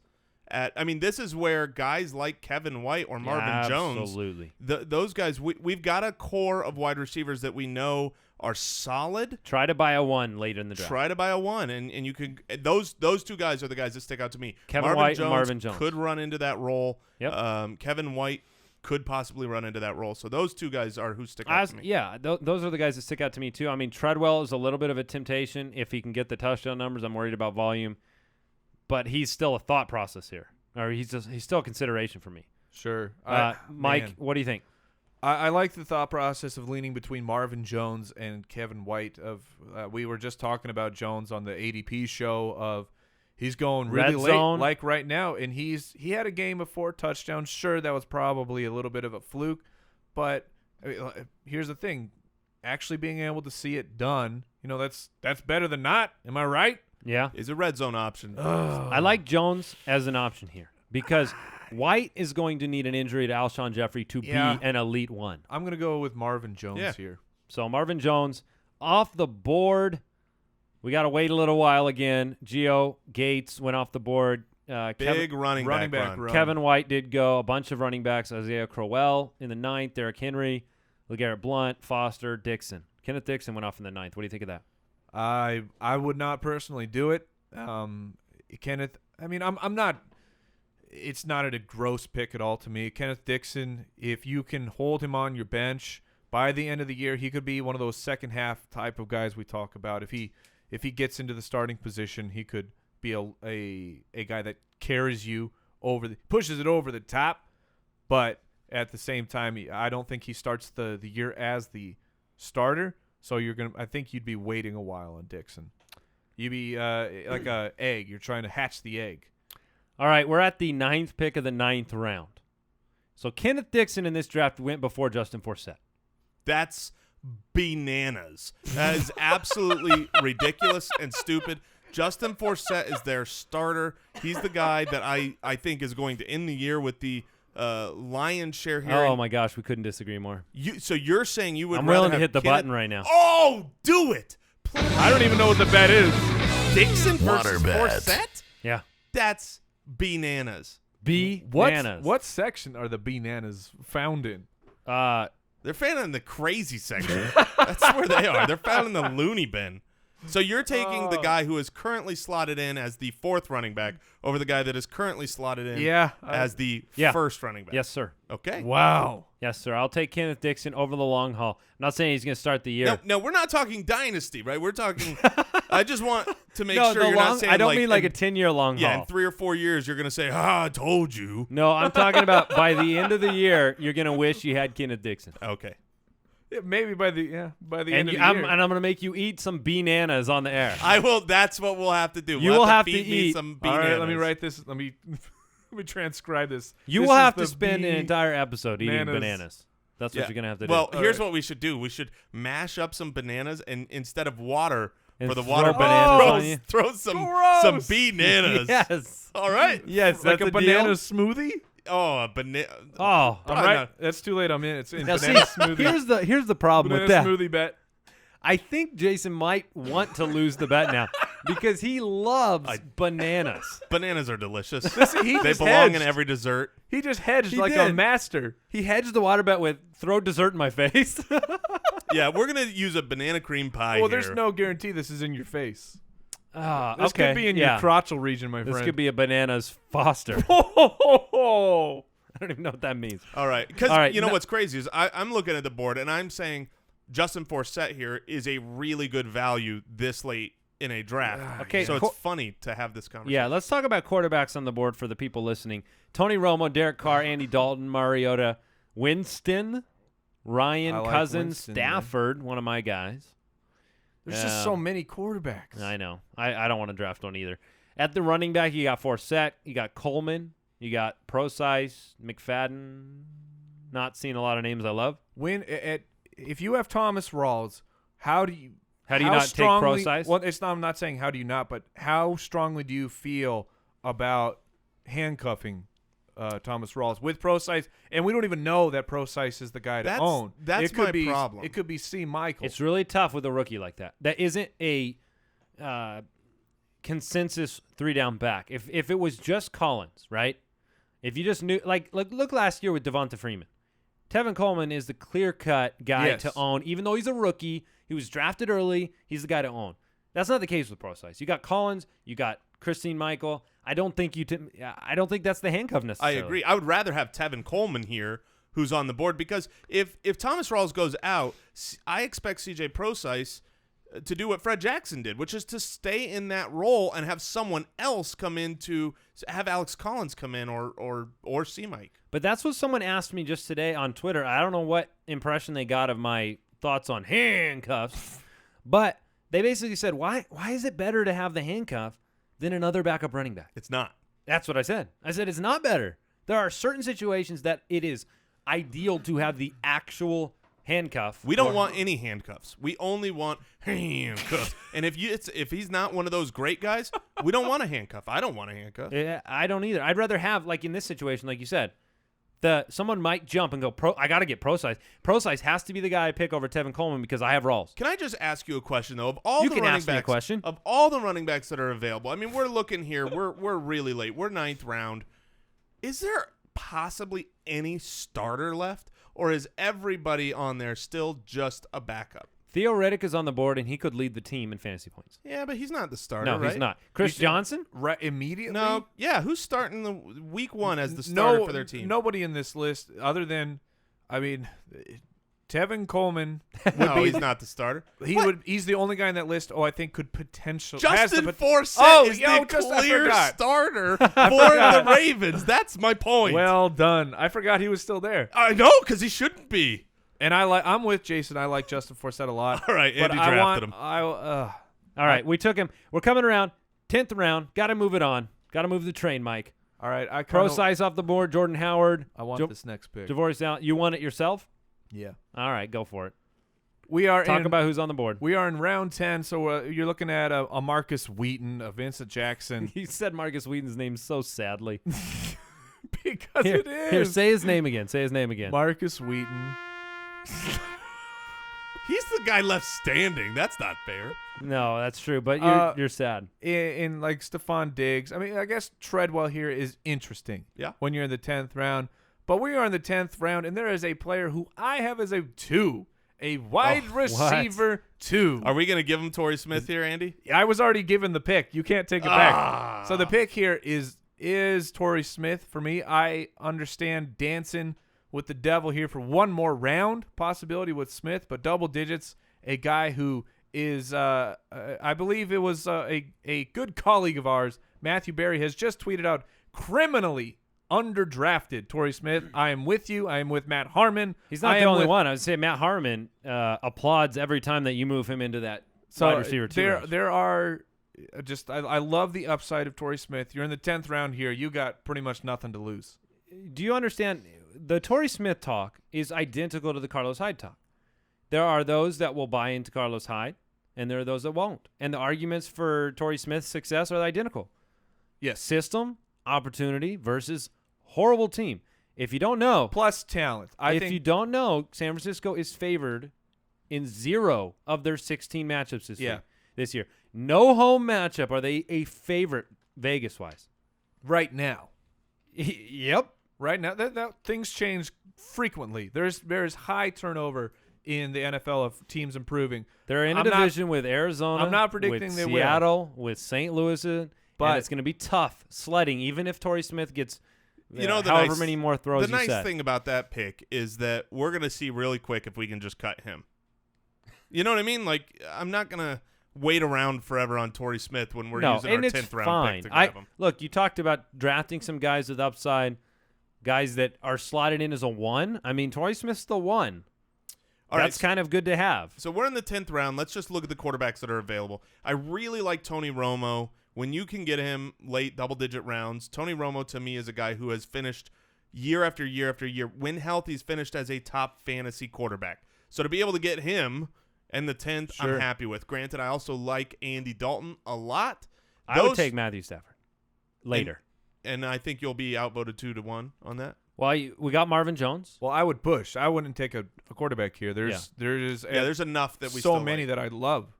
at. I mean, this is where guys like Kevin White or Marvin Jones, absolutely. those guys, we've got a core of wide receivers that we know are solid. Try to buy a 1 later in the draft. Try to buy a 1, and you can. Those two guys are the guys that stick out to me. Kevin Marvin White Jones and Marvin Jones could run into that role. Yep. Kevin White could possibly run into that role. So those two guys are who stick out to me. Yeah, those are the guys that stick out to me too. I mean, Treadwell is a little bit of a temptation if he can get the touchdown numbers. I'm worried about volume, but he's still a thought process here, or he's still a consideration for me. Sure. Mike, what do you think? I like the thought process of leaning between Marvin Jones and Kevin White. We were just talking about Jones on the ADP show of he's going really Red late, zone. like right now, and he had a game of 4 touchdowns. Sure, that was probably a little bit of a fluke, but here's the thing: actually being able to see it done, that's better than not. Am I right? Yeah, Is a red zone option. I like Jones as an option here because White is going to need an injury to Alshon Jeffrey to be an elite one. I'm gonna go with Marvin Jones here. So Marvin Jones off the board. We got to wait a little while again. Gio Gates went off the board. Big running back run. Kevin White did go. A bunch of running backs. Isaiah Crowell in the 9th. Derrick Henry, LeGarrette Blount, Foster, Dixon. Kenneth Dixon went off in the 9th. What do you think of that? I would not personally do it. Kenneth, I mean, I'm not. It's not a gross pick at all to me. Kenneth Dixon, if you can hold him on your bench by the end of the year, he could be one of those second half type of guys we talk about. If he gets into the starting position, he could be a guy that carries you pushes it over the top. But at the same time, I don't think he starts the year as the starter. So I think you'd be waiting a while on Dixon. You'd be like a egg. You're trying to hatch the egg. All right, we're at the 9th pick of the 9th round. So Kenneth Dixon in this draft went before Justin Forsett. That's bananas. That is absolutely ridiculous and stupid. Justin Forsett is their starter. He's the guy that I think is going to end the year with the lion's share here. Oh, my gosh, we couldn't disagree more. So you're saying you would I'm rather willing to have hit the Kenneth- button right now. Oh, do it. Please. I don't even know what the bet is. Dixon Water versus bet. Forsett? Yeah. That's bananas. Bananas. What section are the bananas found in? They're found in the crazy section. That's where they are. They're found in the loony bin. So you're taking the guy who is currently slotted in as the 4th running back over the guy that is currently slotted in as the first running back. Yes, sir. Okay. Wow. Yes, sir. I'll take Kenneth Dixon over the long haul. I'm not saying he's going to start the year. No, we're not talking dynasty, right? We're talking I just want to make No, sure the you're long, not saying I don't like mean like a in, 10-year long yeah, haul. in 3 or 4 years you're going to say, I told you. No, I'm talking about by the end of the year, you're going to wish you had Kenneth Dixon. Okay. Yeah, maybe by the end of the And year. I'm going to make you eat some bananas on the air. I will. That's what we'll have to do. You We'll will have to to feed me eat. some All bananas. right, let me write this. Let me transcribe this. You This will is have the to spend an entire episode eating bananas. bananas. That's what you're going to have to do. Well, All here's right. what we should do. We should mash up some bananas and instead of water And for the throw water bananas on you? throw some Gross. bananas. Yes. All right. Yes, like that's a banana deal. smoothie. Oh, a banana. Oh, All Probably right, not. that's too late. I'm in. It's in now see, banana smoothie. here's the problem Banana with that. smoothie bet. I think Jason might want to lose the bet now because he loves bananas. Bananas are delicious. He They just belong hedged. in every dessert. He just hedged He like a did. master. He hedged the water bet with throw dessert in my face. Yeah, we're gonna use a banana cream pie Well, here. there's no guarantee this is in your face. This This could be in your crotchal region, my This friend. could be a bananas Foster. Oh, I don't even know what that means. All right, because All right, you know no- what's crazy is I'm looking at the board and I'm saying Justin Forsett here is a really good value this late in a draft. Okay, so it's funny to have this conversation. Yeah, let's talk about quarterbacks on the board for the people listening. Tony Romo, Derek Carr, Andy Dalton, Mariota, Winston, Ryan, I like Cousins, Winston, man. Stafford, one of my guys. There's just so many quarterbacks. I know. I don't want to draft one either. At the running back, you got Forsett, you got Coleman, you got Procise, McFadden. Not seeing a lot of names I love. If you have Thomas Rawls, how do you not take Procise? Well, I'm not saying how do you not, but how strongly do you feel about handcuffing Thomas Rawls with Procise? And we don't even know that Procise is the guy to own. That's it could my be, problem. It could be C. Michael. It's really tough with a rookie like that. That isn't a consensus 3-down back. If it was just Collins, right? If you just knew, like look last year with Devonta Freeman. Tevin Coleman is the clear-cut guy to own. Even though he's a rookie, he was drafted early, he's the guy to own. That's not the case with Procise. You got Collins, you got Christine Michael. I don't think that's the handcuff I necessarily. agree. I would rather have Tevin Coleman here, who's on the board, because if Thomas Rawls goes out, I expect C.J. Prosise to do what Fred Jackson did, which is to stay in that role and have someone else come in to have Alex Collins come in or C-Mike. But that's what someone asked me just today on Twitter. I don't know what impression they got of my thoughts on handcuffs, but they basically said, why is it better to have the handcuff than another backup running back? It's not. That's what I said. I said it's not better. There are certain situations that it is ideal to have the actual handcuff. We don't want any handcuffs. We only want handcuffs. And if he's not one of those great guys, we don't want a handcuff. I don't want a handcuff. Yeah, I don't either. I'd rather have, like in this situation, like you said, someone might jump and go, I got to get Prosise. Prosise has to be the guy I pick over Tevin Coleman because I have Rawls. Can I just ask you a question, though? Of all You the can running ask me a backs, question. Of all the running backs that are available, I mean, we're looking here. We're really late. We're 9th round. Is there possibly any starter left, or is everybody on there still just a backup? Theo Riddick is on the board, and he could lead the team in fantasy points. Yeah, but he's not the starter, No, right? he's not. Chris Johnson? Right, immediately? No, yeah, who's starting the week 1 as the starter for their team? Nobody in this list other than, I mean, Tevin Coleman No, he's not the starter. He's the only guy in that list. I think could potentially Justin Forsett is the I clear forgot. starter for the Ravens. That's my point. Well done. I forgot he was still there. I know, because he shouldn't be. And I'm with Jason. I like Justin Forsett a lot. All right, but Andy I drafted him. All right, we took him. We're coming around. 10th round. Got to move it on. Got to move the train, Mike. All right. Prosise off the board. Jordan Howard. I want this next pick. Divorce out. You want it yourself? Yeah. All right, go for it. We are Talk about who's on the board. We are in round 10, so you're looking at a Marcus Wheaton, a Vincent Jackson. You said Marcus Wheaton's name so sadly. Because it is. Here, say his name again. Say his name again. Marcus Wheaton. He's the guy left standing. That's not fair. No, that's true, but you're sad. In like Stephon Diggs. I mean, I guess Treadwell here is interesting. Yeah. When you're in the 10th round. But we are in the 10th round, and there is a player who I have as a 2. A wide receiver 2. Are we going to give him Torrey Smith here, Andy? I was already given the pick. You can't take it back. So the pick here is Torrey Smith for me. I understand dancing with the devil here for one more round possibility with Smith, but double digits, a guy who is I believe it was a good colleague of ours, Matthew Berry, has just tweeted out criminally underdrafted Torrey Smith. I am with you. I am with Matt Harmon. He's not the only one. I would say Matt Harmon applauds every time that you move him into that wide receiver 2. There are just I love the upside of Torrey Smith. You're in the 10th round here. You got pretty much nothing to lose. Do you understand? The Torrey Smith talk is identical to the Carlos Hyde talk. There are those that will buy into Carlos Hyde, and there are those that won't. And the arguments for Torrey Smith's success are identical. Yes. System, opportunity versus horrible team. If you don't know. Plus talent. If you don't know, San Francisco is favored in 0 of their 16 matchups this year. No home matchup are they a favorite Vegas-wise. Right now. Yep. Right now, that things change frequently. There's high turnover in the NFL of teams improving. They're in a division with Arizona. I'm not predicting with they Seattle, with St. Louis, but and it's going to be tough sledding, even if Torrey Smith gets however many more throws. The nice thing about that pick is that we're going to see really quick if we can just cut him. You know what I mean? Like, I'm not going to wait around forever on Torrey Smith when we're using our 10th round pick to grab him. Look, you talked about drafting some guys with upside. Guys that are slotted in as a 1. I mean, Torrey Smith's the 1. That's kind of good to have. So we're in the 10th round. Let's just look at the quarterbacks that are available. I really like Tony Romo. When you can get him late double-digit rounds, Tony Romo to me is a guy who has finished year after year after year. When healthy, he's finished as a top fantasy quarterback. So to be able to get him in the 10th, sure. I'm happy with. Granted, I also like Andy Dalton a lot. I would take Matthew Stafford later. And I think you'll be outvoted 2-1 on that. Well, we got Marvin Jones. Well, I would push. I wouldn't take a quarterback here. There's enough that we so still many like. that I love.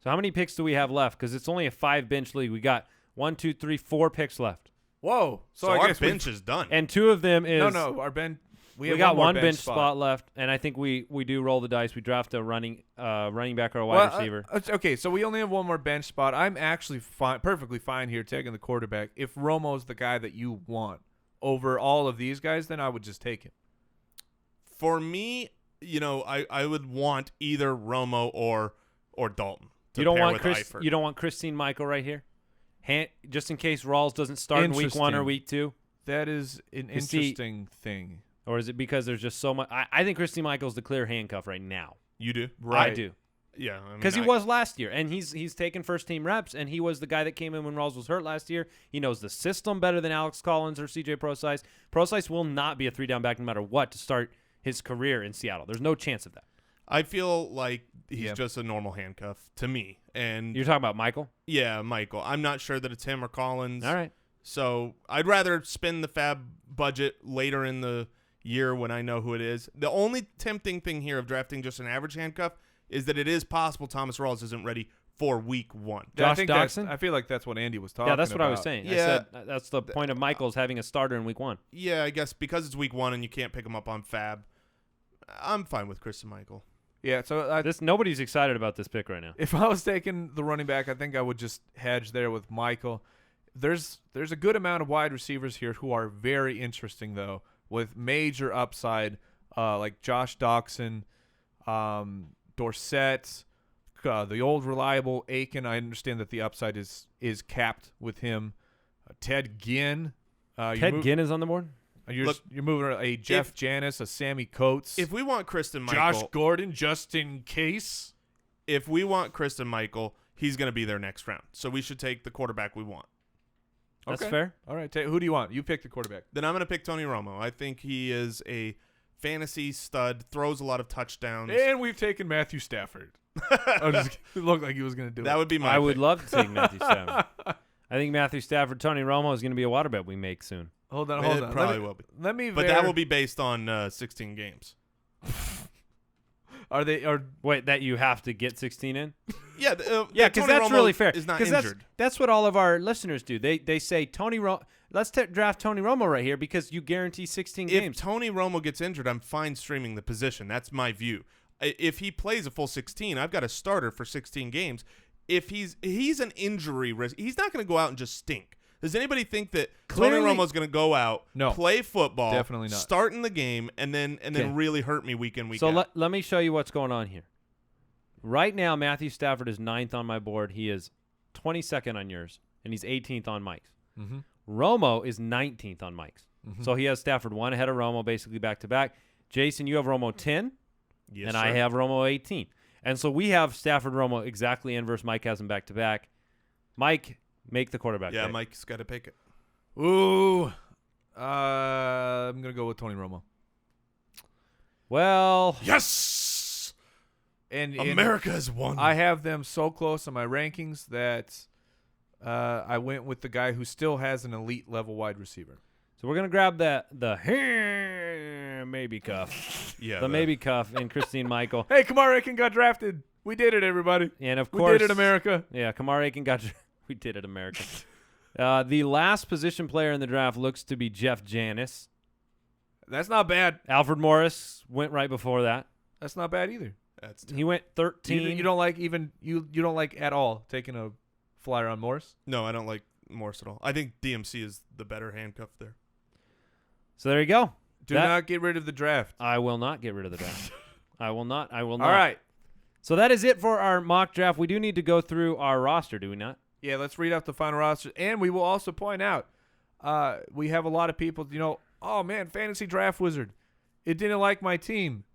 So how many picks do we have left? Because it's only a 5-bench league. We got 4 picks left. Whoa! So I our guess bench is done. And 2 of them is our bench. We got one bench spot left, and I think we do roll the dice. We draft a running back or a wide receiver. Okay, so we only have one more bench spot. I'm actually perfectly fine here taking the quarterback. If Romo's the guy that you want over all of these guys, then I would just take him. For me, I would want either Romo or Dalton. You don't want Christine Michael right here, just in case Rawls doesn't start in week 1 or week 2. That is an interesting thing. Or is it because there's just so much? I think Christine Michael's the clear handcuff right now. You do? Right. I do. Yeah. Because he was last year, and he's taken first-team reps, and he was the guy that came in when Rawls was hurt last year. He knows the system better than Alex Collins or CJ Prosise. Prosise will not be a 3-down back no matter what to start his career in Seattle. There's no chance of that. I feel like he's just a normal handcuff to me. And you're talking about Michael? Yeah, Michael. I'm not sure that it's him or Collins. All right. So I'd rather spend the fab budget later in the year when I know who it is. The only tempting thing here of drafting just an average handcuff is that it is possible Thomas Rawls isn't ready for week 1. Josh Doxson? I feel like that's what Andy was talking about. Yeah, that's what I was saying. Yeah. I said that's the point of Michael's having a starter in week 1. Yeah, I guess because it's week 1 and you can't pick him up on fab, I'm fine with Chris and Michael. Yeah, so nobody's excited about this pick right now. If I was taking the running back, I think I would just hedge there with Michael. There's a good amount of wide receivers here who are very interesting, though, with major upside, like Josh Doxson, Forsett, the old reliable Aiken. I understand that the upside is capped with him. Ted Ginn. Ginn is on the board? You're moving a Jeff Janis, a Sammy Coates. If we want Kristen Michael. Josh Gordon, just in case. If we want Kristen Michael, he's going to be there next round. So we should take the quarterback we want. That's fair. All right. Who do you want? You pick the quarterback. Then I'm going to pick Tony Romo. I think he is a fantasy stud, throws a lot of touchdowns. And we've taken Matthew Stafford. It looked like he was going to do that. Would be my I would love to take Matthew Stafford. I think Matthew Stafford, Tony Romo is going to be a water bet we make soon. Hold on. It probably will be. But that will be based on 16 games. Wait, that you have to get 16 in? Yeah, because that's Romo really fair. Is not injured. That's what all of our listeners do. They say let's draft Tony Romo right here because you guarantee 16 games. If Tony Romo gets injured, I'm fine streaming the position. That's my view. If he plays a full 16, I've got a starter for 16 games. If he's an injury risk, he's not going to go out and just stink. Does anybody think that Tony Romo's going to go out, play football, definitely not, start in the game, and then really hurt me week in, week out? So let me show you what's going on here. Right now, Matthew Stafford is 9th on my board. He is 22nd on yours, and he's 18th on Mike's. Mm-hmm. Romo is 19th on Mike's. Mm-hmm. So he has Stafford 1 ahead of Romo, basically back-to-back. Jason, you have Romo 10, yes, and sir. I have Romo 18. And so we have Stafford Romo exactly inverse. Mike has them back-to-back. Mike, make the quarterback pick. Mike's got to pick it. Ooh. I'm going to go with Tony Romo. Well. Yes! And America has won. I have them so close on my rankings that I went with the guy who still has an elite level wide receiver. So we're going to grab the maybe cuff. The maybe cuff and Christine Michael. Hey, Kamar Aiken got drafted. We did it, everybody. And of course. We did it, America. Yeah, Kamar Aiken got we did it, America. The last position player in the draft looks to be Jeff Janis. That's not bad. Alfred Morris went right before that. That's not bad either. He went 13. You don't like you don't like at all taking a flyer on Morris? No, I don't like Morris at all. I think DMC is the better handcuff there. So there you go. Do not get rid of the draft. I will not get rid of the draft. I will not. All right. So that is it for our mock draft. We do need to go through our roster, do we not? Yeah, let's read out the final roster. And we will also point out we have a lot of people, oh, man, Fantasy Draft Wizard. It didn't like my team.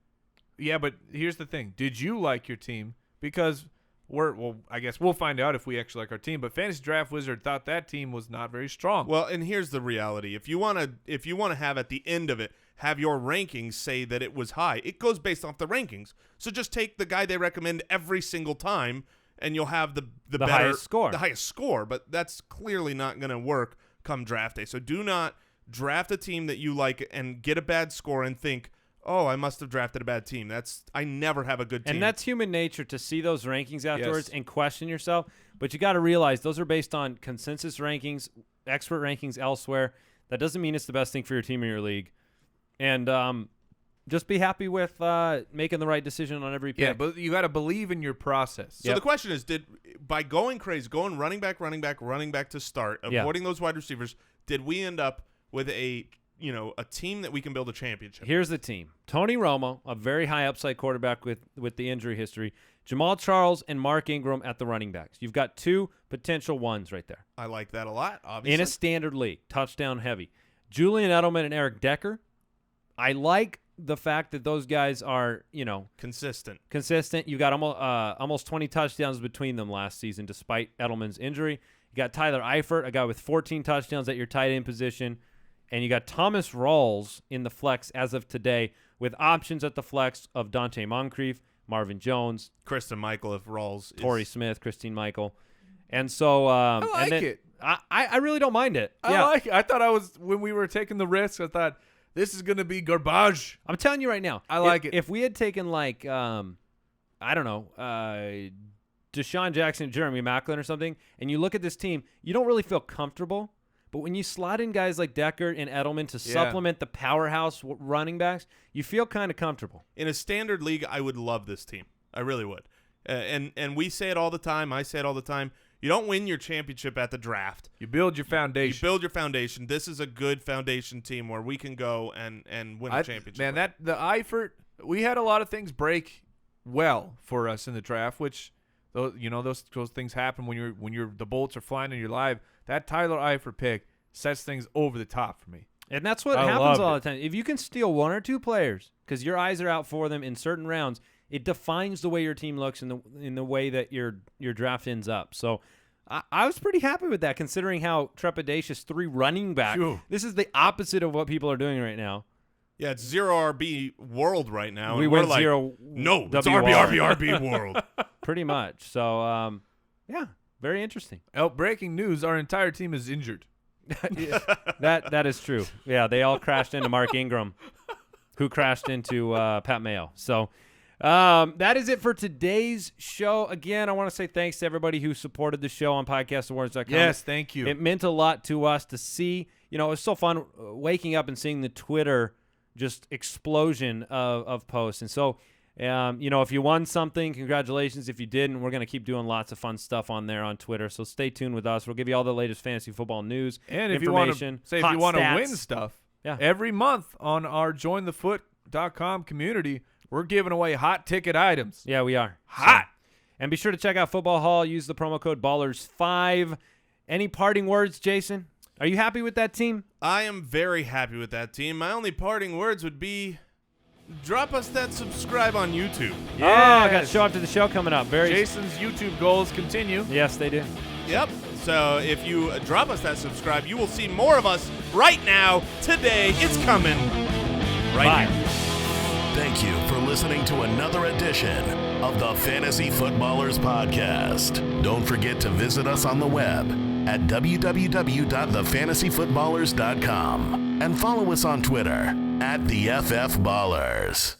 Yeah, but here's the thing. Did you like your team? Because I guess we'll find out if we actually like our team. But Fantasy Draft Wizard thought that team was not very strong. Well, and here's the reality: if you want to have at the end of it, have your rankings say that it was high. It goes based off the rankings. So just take the guy they recommend every single time, and you'll have the better, highest score. The highest score. But that's clearly not going to work come draft day. So do not draft a team that you like and get a bad score and think, oh, I must have drafted a bad team. I never have a good team. And that's human nature to see those rankings afterwards and question yourself. But you got to realize those are based on consensus rankings, expert rankings elsewhere. That doesn't mean it's the best thing for your team or your league. And just be happy with making the right decision on every pick. Yeah, but you got to believe in your process. So the question is, by going crazy, running back to start, avoiding those wide receivers, did we end up with a a team that we can build a championship. Here's the team. Tony Romo, a very high upside quarterback with the injury history. Jamaal Charles and Mark Ingram at the running backs. You've got 2 potential ones right there. I like that a lot, obviously. In a standard league, touchdown heavy. Julian Edelman and Eric Decker. I like the fact that those guys are, consistent. You got almost 20 touchdowns between them last season, despite Edelman's injury. You got Tyler Eifert, a guy with 14 touchdowns at your tight end position. And you got Thomas Rawls in the flex as of today, with options at the flex of Donte Moncrief, Marvin Jones, Kristen Michael if Rawls, Torrey Smith, Christine Michael. And so I like it. I really don't mind it. I like it. I thought when we were taking the risk, I thought this is going to be garbage. I'm telling you right now. I like it. If we had taken DeSean Jackson, Jeremy Maclin or something, and you look at this team, you don't really feel comfortable. But when you slot in guys like Decker and Edelman to supplement the powerhouse running backs, you feel kind of comfortable. In a standard league, I would love this team. I really would. And we say it all the time. I say it all the time. You don't win your championship at the draft. You build your foundation. This is a good foundation team where we can go and win a championship. Man, the Eifert, we had a lot of things break well for us in the draft, which those things happen when the bolts are flying in your life. That Tyler Eifert pick sets things over the top for me. And that's what happens all the time. If you can steal 1 or 2 players because your eyes are out for them in certain rounds, it defines the way your team looks in the way that your draft ends up. So I was pretty happy with that, considering how trepidatious 3 running back. Phew. This is the opposite of what people are doing right now. Yeah, it's 0 RB world right now. We and went we're like, 0 no, it's WR. RB world. Pretty much. So, very interesting. Breaking news, our entire team is injured. That is true. Yeah, they all crashed into Mark Ingram, who crashed into Pat Mayo. So that is it for today's show. Again, I want to say thanks to everybody who supported the show on podcastawards.com. Yes, thank you. It meant a lot to us to see. It was so fun waking up and seeing the Twitter just explosion of posts. And so, if you won something, congratulations. If you didn't, we're going to keep doing lots of fun stuff on there on Twitter. So stay tuned with us. We'll give you all the latest fantasy football news, and if you want to win stuff, every month on our jointhefoot.com community, we're giving away hot ticket items. Yeah, we are. Hot. And be sure to check out Football Hall. Use the promo code BALLERS5. Any parting words, Jason? Are you happy with that team? I am very happy with that team. My only parting words would be, drop us that subscribe on YouTube. Yeah, I got a show after the show coming up. Jason's YouTube goals continue. Yes, they do. Yep. So if you drop us that subscribe, you will see more of us right now, today. It's coming right here. Thank you for listening to another edition of the Fantasy Footballers Podcast. Don't forget to visit us on the web at www.thefantasyfootballers.com and follow us on Twitter @TheFFBallers.